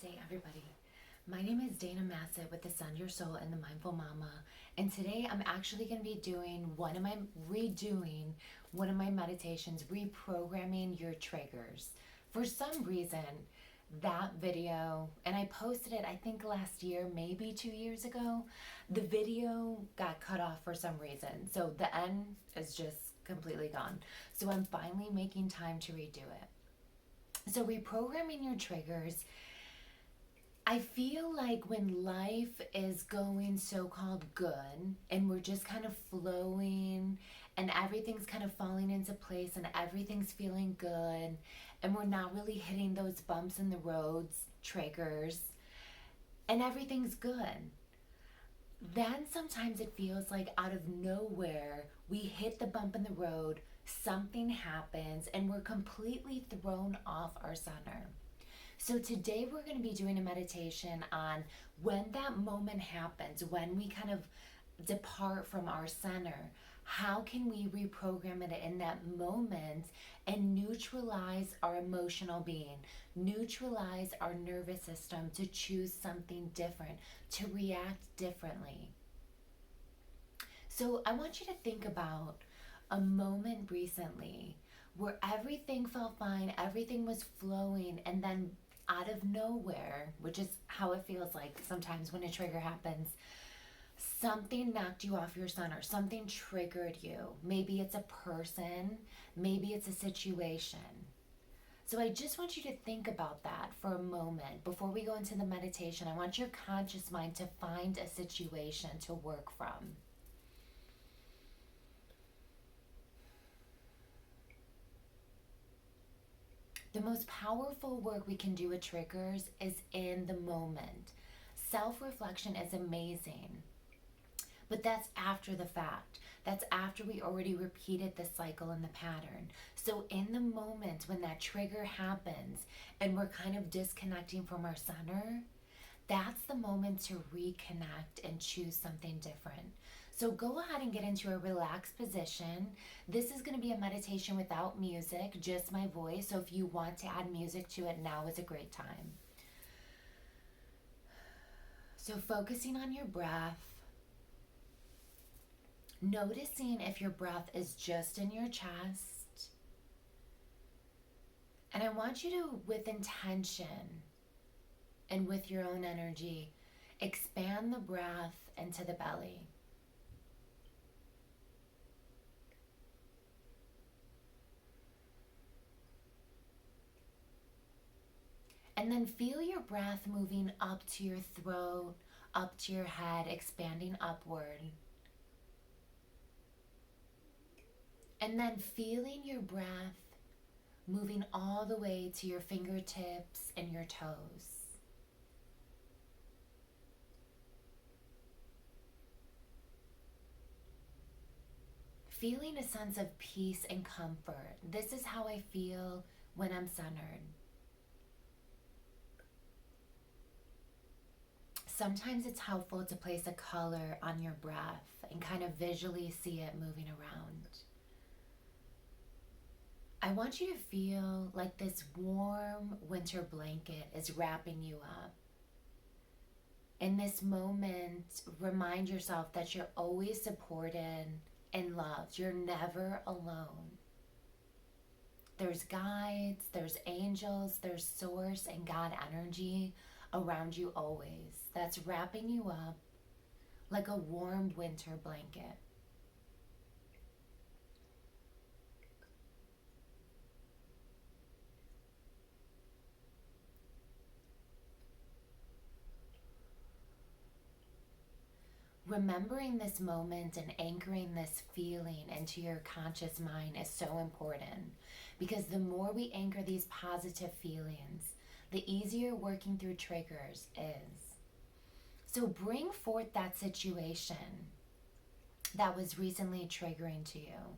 day, everybody. My name is Dana Massett with the Send Your Soul and the Mindful Mama, and today I'm actually going to be redoing one of my meditations, reprogramming your triggers. For some reason, that video, and I posted it I think last year, maybe 2 years ago, the video got cut off for some reason. So the end is just completely gone. So I'm finally making time to redo it. So reprogramming your triggers, I feel like when life is going so-called good and we're just kind of flowing and everything's kind of falling into place and everything's feeling good and we're not really hitting those bumps in the roads, triggers, and everything's good, then sometimes it feels like out of nowhere we hit the bump in the road, something happens, and we're completely thrown off our center. So today we're going to be doing a meditation on when that moment happens, when we kind of depart from our center, how can we reprogram it in that moment and neutralize our emotional being, neutralize our nervous system to choose something different, to react differently. So I want you to think about a moment recently where everything felt fine, everything was flowing, and then out of nowhere, which is how it feels like sometimes when a trigger happens, something knocked you off your center, something triggered you. Maybe it's a person, maybe it's a situation. So I just want you to think about that for a moment. Before we go into the meditation, I want your conscious mind to find a situation to work from. The most powerful work we can do with triggers is in the moment. Self-reflection is amazing, but that's after the fact. That's after we already repeated the cycle and the pattern. So in the moment when that trigger happens and we're kind of disconnecting from our center, that's the moment to reconnect and choose something different. So go ahead and get into a relaxed position. This is going to be a meditation without music, just my voice. So if you want to add music to it, now is a great time. So focusing on your breath, noticing if your breath is just in your chest. And I want you to, with intention and with your own energy, expand the breath into the belly. And then feel your breath moving up to your throat, up to your head, expanding upward. And then feeling your breath moving all the way to your fingertips and your toes. Feeling a sense of peace and comfort. This is how I feel when I'm centered. Sometimes it's helpful to place a color on your breath and kind of visually see it moving around. I want you to feel like this warm winter blanket is wrapping you up. In this moment, remind yourself that you're always supported and loved. You're never alone. There's guides, there's angels, there's source and God energy around you always. That's wrapping you up like a warm winter blanket. Remembering this moment and anchoring this feeling into your conscious mind is so important, because the more we anchor these positive feelings, the easier working through triggers is. So bring forth that situation that was recently triggering to you.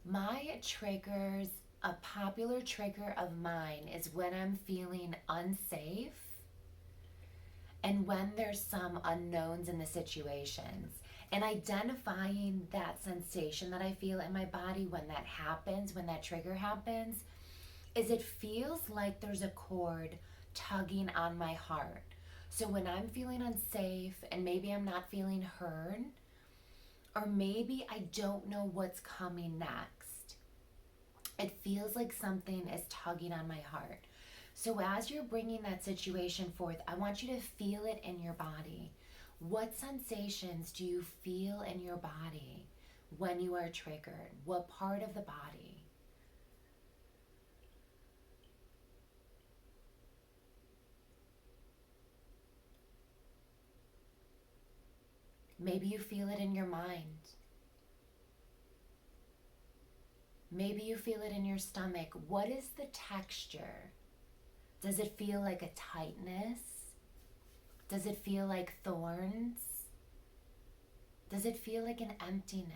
My triggers, a popular trigger of mine is when I'm feeling unsafe and when there's some unknowns in the situations. And identifying that sensation that I feel in my body when that happens, when that trigger happens, is it feels like there's a cord tugging on my heart. So when I'm feeling unsafe and maybe I'm not feeling heard, or maybe I don't know what's coming next, it feels like something is tugging on my heart. So as you're bringing that situation forth, I want you to feel it in your body. What sensations do you feel in your body when you are triggered? What part of the body? Maybe you feel it in your mind. Maybe you feel it in your stomach. What is the texture? Does it feel like a tightness? Does it feel like thorns? Does it feel like an emptiness?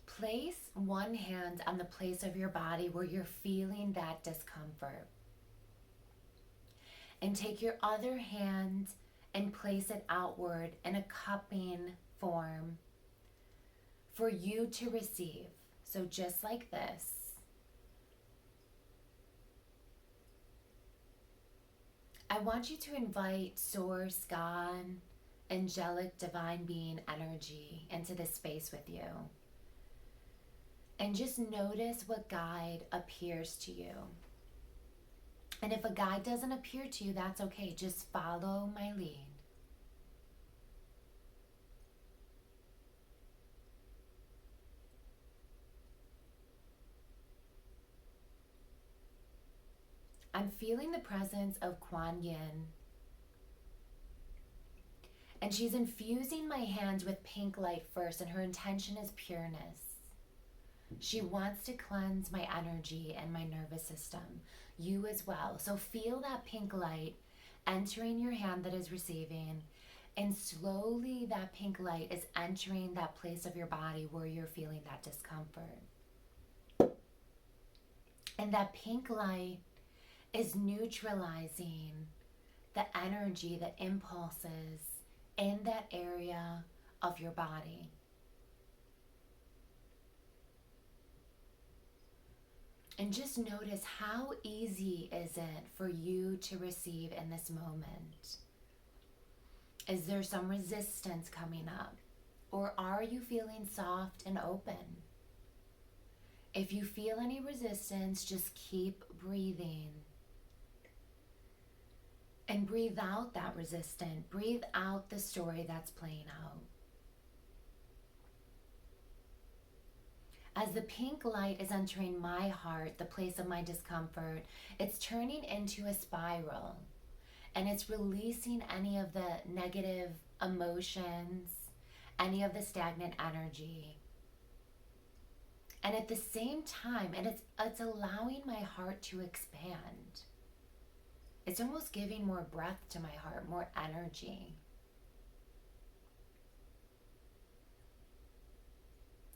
Place one hand on the place of your body where you're feeling that discomfort. And take your other hand and place it outward in a cupping form for you to receive. So just like this. I want you to invite Source, God, angelic, divine being energy into this space with you. And just notice what guide appears to you. And if a guide doesn't appear to you, that's okay. Just follow my lead. I'm feeling the presence of Kuan Yin. And she's infusing my hands with pink light first, and her intention is pureness. She wants to cleanse my energy and my nervous system. You as well. So feel that pink light entering your hand that is receiving, and slowly that pink light is entering that place of your body where you're feeling that discomfort. And that pink light is neutralizing the energy, the impulses in that area of your body. And just notice, how easy is it for you to receive in this moment? Is there some resistance coming up? Or are you feeling soft and open? If you feel any resistance, just keep breathing. And breathe out that resistance. Breathe out the story that's playing out. As the pink light is entering my heart, the place of my discomfort, it's turning into a spiral. And it's releasing any of the negative emotions, any of the stagnant energy. And at the same time, and it's allowing my heart to expand. It's almost giving more breath to my heart, more energy.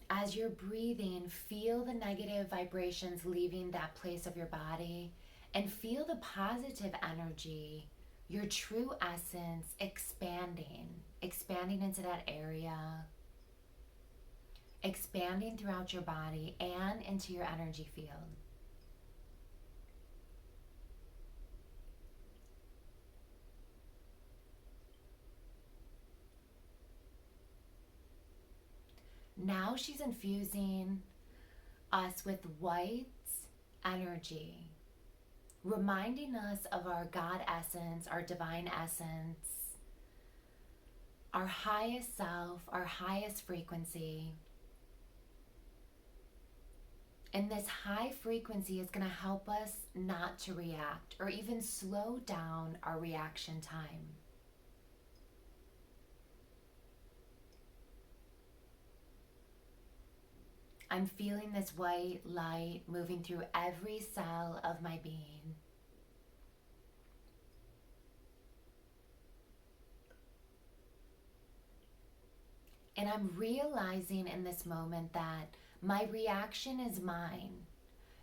As you're breathing, feel the negative vibrations leaving that place of your body, and feel the positive energy, your true essence expanding into that area, expanding throughout your body and into your energy field. Now she's infusing us with white energy, reminding us of our God essence, our divine essence, our highest self, our highest frequency. And this high frequency is going to help us not to react or even slow down our reaction time. I'm feeling this white light moving through every cell of my being. And I'm realizing in this moment that my reaction is mine.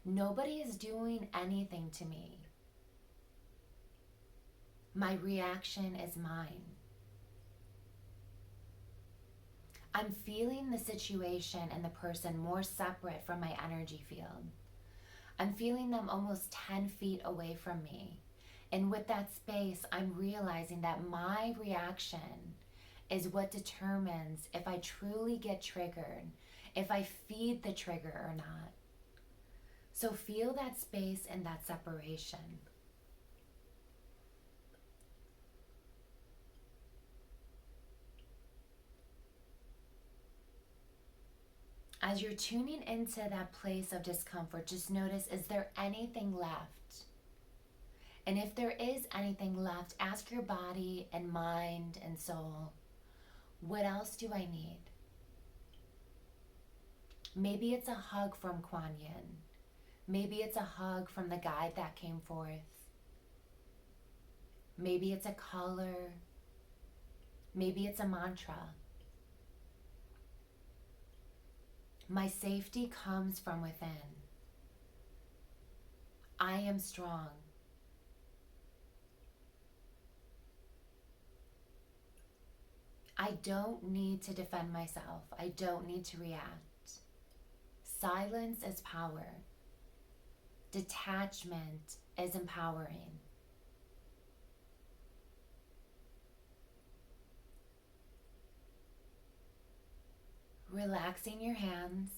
Nobody is doing anything to me. My reaction is mine. I'm feeling the situation and the person more separate from my energy field. I'm feeling them almost 10 feet away from me. And with that space, I'm realizing that my reaction is what determines if I truly get triggered, if I feed the trigger or not. So feel that space and that separation. As you're tuning into that place of discomfort, just notice, is there anything left? And if there is anything left, ask your body and mind and soul, what else do I need? Maybe it's a hug from Kuan Yin. Maybe it's a hug from the guide that came forth. Maybe it's a color. Maybe it's a mantra. My safety comes from within. I am strong. I don't need to defend myself. I don't need to react. Silence is power. Detachment is empowering. Relaxing your hands.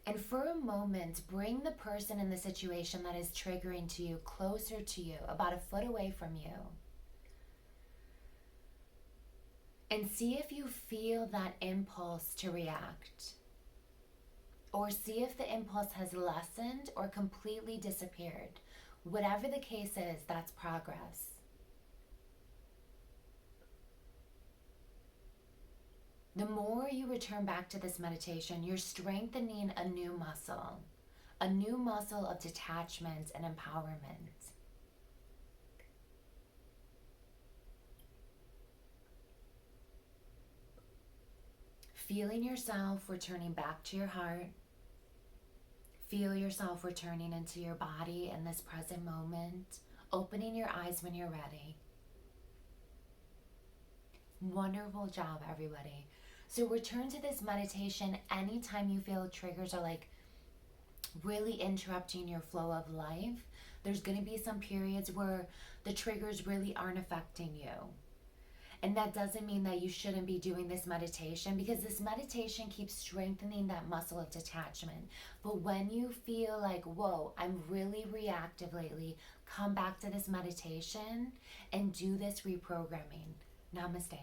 And for a moment, bring the person in the situation that is triggering to you closer to you, about a foot away from you. And see if you feel that impulse to react. Or see if the impulse has lessened or completely disappeared. Whatever the case is, that's progress. The more you return back to this meditation, you're strengthening a new muscle of detachment and empowerment. Feeling yourself returning back to your heart. Feel yourself returning into your body in this present moment, opening your eyes when you're ready. Wonderful job, everybody. So return to this meditation anytime you feel triggers are like really interrupting your flow of life. There's going to be some periods where the triggers really aren't affecting you. And that doesn't mean that you shouldn't be doing this meditation, because this meditation keeps strengthening that muscle of detachment. But when you feel like, whoa, I'm really reactive lately, come back to this meditation and do this reprogramming. Namaste.